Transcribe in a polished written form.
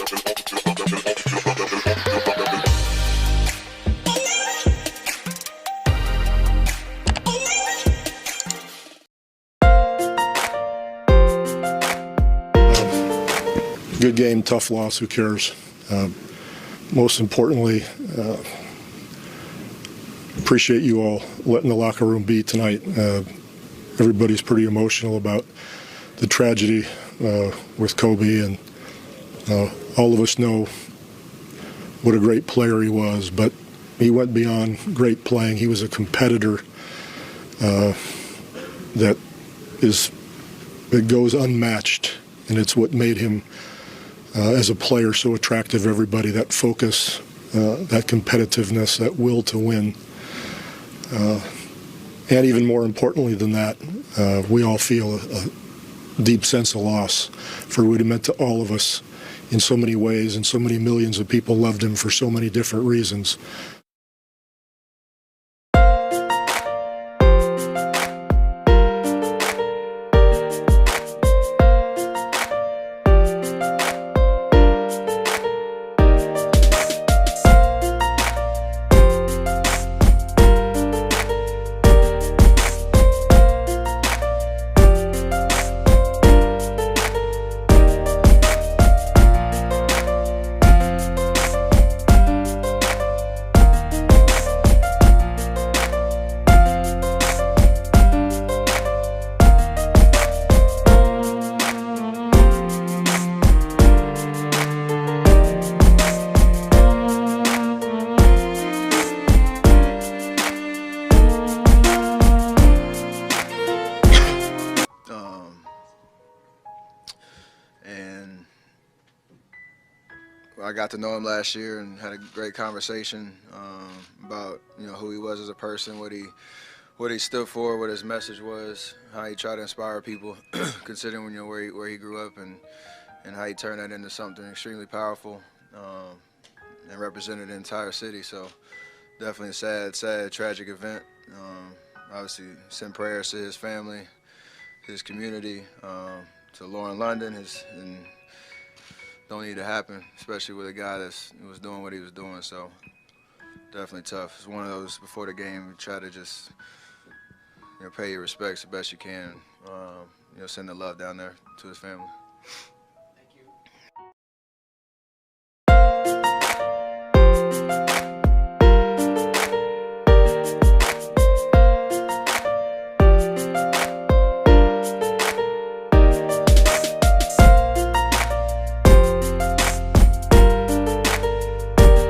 Good game, tough loss, who cares? Most importantly, appreciate you all letting the locker room be tonight. Everybody's pretty emotional about the tragedy with Kobe, and all of us know what a great player he was, but he went beyond great playing. He was a competitor that goes unmatched, and it's what made him as a player so attractive to everybody, that focus, that competitiveness, that will to win. And even more importantly than that, we all feel a deep sense of loss for what it meant to all of us in so many ways, and so many millions of people loved him for so many different reasons. And I got to know him last year and had a great conversation about who he was as a person, what he stood for, what his message was, how he tried to inspire people, considering where he grew up, and how he turned that into something extremely powerful and represented the entire city. So definitely a sad, tragic event. Obviously, send prayers to his family, his community, to Lauren London. And don't need to happen, especially with a guy that was doing what he was doing. So definitely tough. It's one of those before the game, you try to just pay your respects the best you can. Send the love down there to his family.